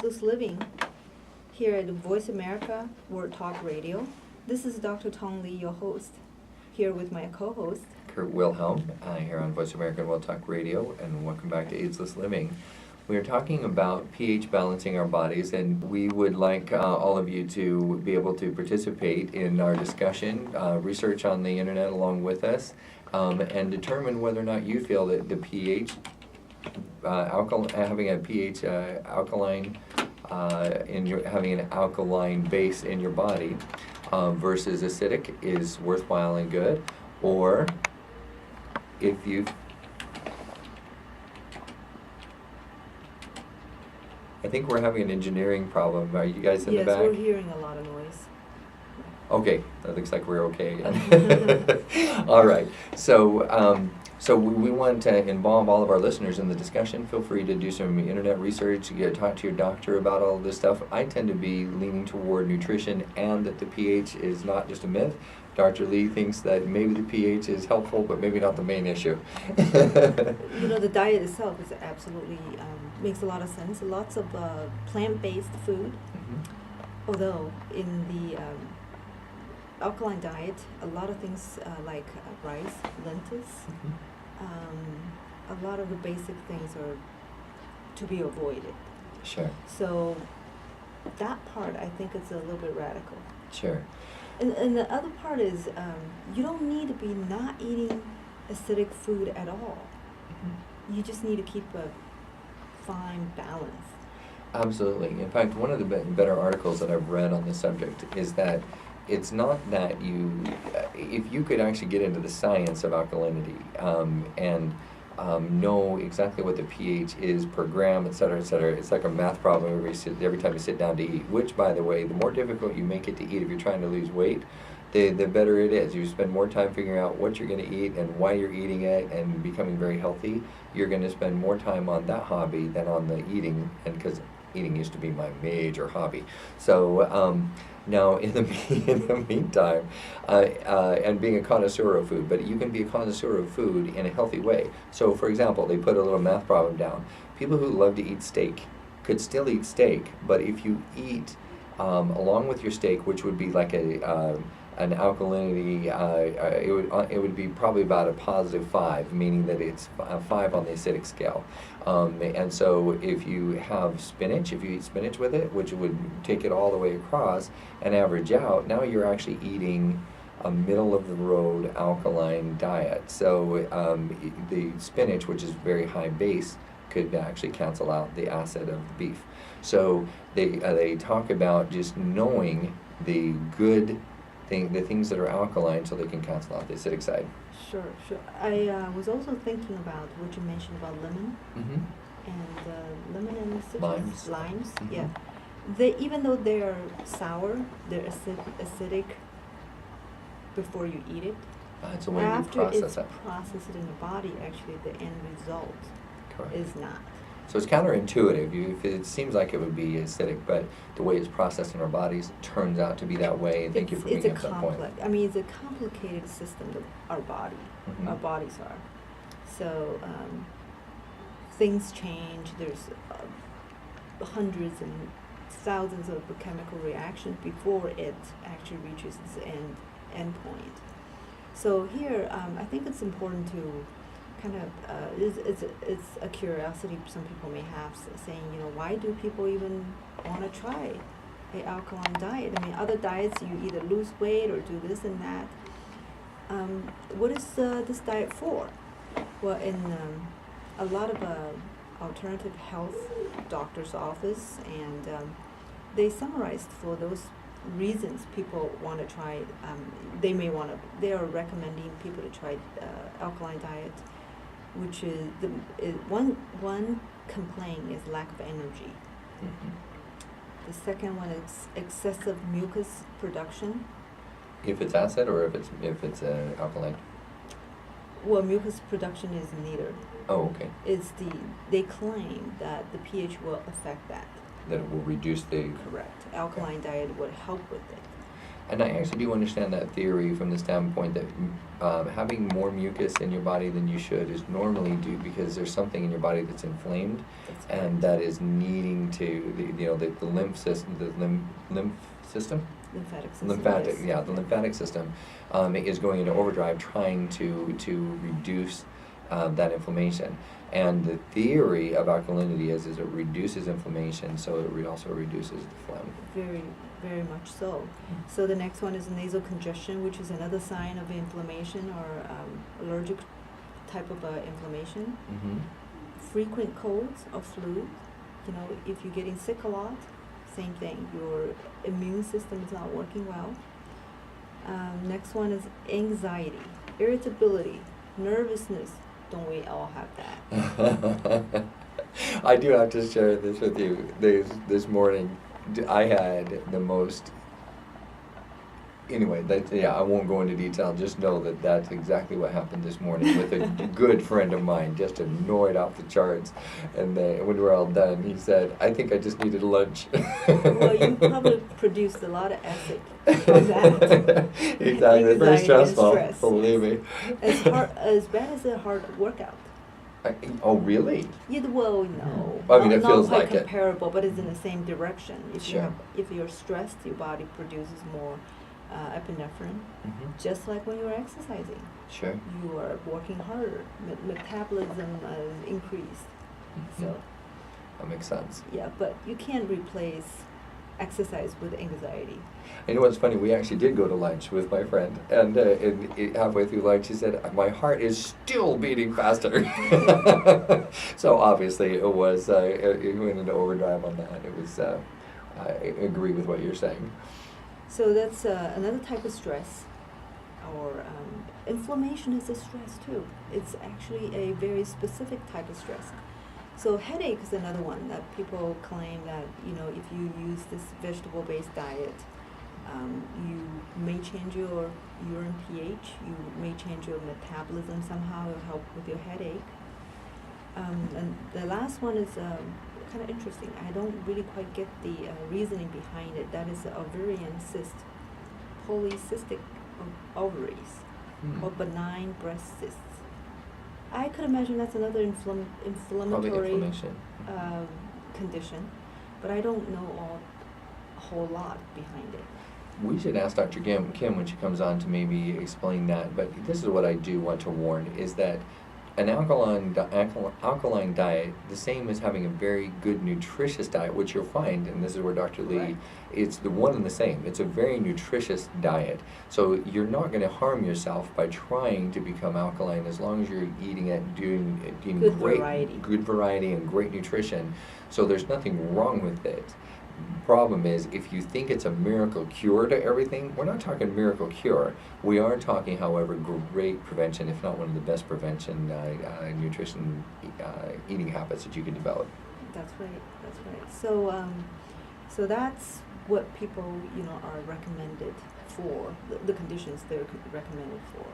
Ageless Living here at Voice America World Talk Radio. This is Dr. Tong Lee, your host, here with my co-host, Wilhelm, here on Voice America World Talk Radio, and welcome back to Ageless Living. We are talking about pH balancing our bodies, and we would like all of you to be able to participate in our discussion, research on the internet along with us, and determine whether or not you feel that the pH, having a pH alkaline, having an alkaline base in your body versus acidic is worthwhile and good, or if you I think we're having an engineering problem. Are you guys in the back? Yes, we're hearing a lot of noise. Okay, that looks like we're okay again. All right, so we want to involve all of our listeners in the discussion. Feel free to do some internet research, talk to your doctor about all of this stuff. I tend to be leaning toward nutrition and that the pH is not just a myth. Dr. Lee thinks that maybe the pH is helpful, but maybe not the main issue. The diet itself is absolutely, makes a lot of sense. Lots of plant-based food, although in the alkaline diet, a lot of things like rice, lentils, a lot of the basic things are to be avoided. Sure. So that part, I think, is a little bit radical. Sure. And the other part is you don't need to be not eating acidic food at all. You just need to keep a fine balance. Absolutely. In fact, one of the better articles that I've read on this subject is that it's not that if you could actually get into the science of alkalinity and know exactly what the pH is per gram, et cetera, it's like a math problem every time you sit down to eat, which, by the way, the more difficult you make it to eat if you're trying to lose weight, the better it is. You spend more time figuring out what you're going to eat and why you're eating it and becoming very healthy. You're going to spend more time on that hobby than on the eating, and because eating used to be my major hobby. So now in the meantime, and being a connoisseur of food, but you can be a connoisseur of food in a healthy way. So for example, they put a little math problem down. People who love to eat steak could still eat steak, but if you eat along with your steak, which would be like an alkalinity, it would be probably about a +5, meaning that it's a 5 on the acidic scale. And so if you have spinach, if you eat spinach with it, which would take it all the way across and average out, now you're actually eating a middle-of-the-road alkaline diet. So the spinach, which is very high base, could actually cancel out the acid of the beef. So they talk about just knowing the things that are alkaline so they can cancel out the acidic side. Sure. I was also thinking about what you mentioned about lemon and lemon and citrus. Limes. Yeah. They, even though they're sour, they're acidic before you eat it. It's a way you process it. After it's processed in your body, actually the end result is not. So it's counterintuitive. It seems like it would be acidic, but the way it's processed in our bodies turns out to be that way. And thank you for bringing up that point. I mean, it's a complicated system that our bodies are. So things change. There's hundreds and thousands of chemical reactions before it actually reaches its end point. So here, I think it's important to kind of it's a curiosity some people may have, saying, why do people even want to try a alkaline diet? I mean, other diets you either lose weight or do this and that. What is this diet for? Well, in a lot of alternative health doctor's office, and they summarized for those reasons people want to try. They are recommending people to try alkaline diet, which is one complaint is lack of energy. The second one is excessive mucus production. If it's acid or if it's alkaline? Well, mucus production is neither. Oh, okay. They claim that the pH will affect that. That it will reduce the... Correct. Alkaline diet would help with it. And I actually do understand that theory from the standpoint that having more mucus in your body than you should is normally due because there's something in your body that's inflamed, That's and that is needing to, the lymph system, lymph system? Lymphatic system. Lymphatic, yes. yeah, the lymphatic system is going into overdrive, trying to reduce that inflammation. And the theory of alkalinity is it reduces inflammation, so it also reduces the phlegm. Very, very much so. So the next one is nasal congestion, which is another sign of inflammation or allergic type of inflammation. Mm-hmm. Frequent colds or flu. If you're getting sick a lot, same thing. Your immune system is not working well. Next one is anxiety, irritability, nervousness. Don't we all have that? I do have to share this with you. This morning, I had the most. Anyway, I won't go into detail. Just know that that's exactly what happened this morning with a good friend of mine, just annoyed off the charts. And when we were all done, he said, "I think I just needed lunch." Well, you probably produced a lot of acid from that. Exactly, it's very Anxiety and stressful. stress, Believe me. As bad as a hard workout. Oh, really? Yeah, well, no. I mean, it not feels quite like it. comparable, but it's in the same direction. Sure. If you're stressed, your body produces more epinephrine, Mm-hmm. just like when you're exercising. Sure. You are working harder. Metabolism is increased. Mm-hmm. So, That makes sense. yeah, but you can't replace exercise with anxiety. You know what's funny? We actually did go to lunch with my friend, and halfway through lunch, he said, "My heart is still beating faster." So obviously, it was it went into overdrive on that. It was. I agree with what you're saying. So that's another type of stress, or inflammation is a stress too. It's actually a very specific type of stress. So headache is another one that people claim that, if you use this vegetable-based diet, you may change your urine pH, you may change your metabolism somehow, it'll help with your headache. And the last one is kind of interesting. I don't really quite get the reasoning behind it. That is ovarian cyst, polycystic ovaries, or benign breast cysts. I could imagine that's another Probably inflammatory inflammation. Condition, but I don't know a whole lot behind it. We should ask Dr. Kim when she comes on to maybe explain that. But this is what I do want to warn, is that an alkaline diet, the same as having a very good nutritious diet, which you'll find, and this is where Dr. Lee, Right. it's the one and the same. It's a very nutritious diet. So you're not going to harm yourself by trying to become alkaline as long as you're eating Good great, variety. good variety and great nutrition. So there's nothing wrong with it. Problem is, if you think it's a miracle cure to everything, we're not talking miracle cure. We are talking, however, great prevention, if not one of the best prevention nutrition eating habits that you can develop. That's right. That's right. So, so that's what people, are recommended for, the conditions they're recommended for.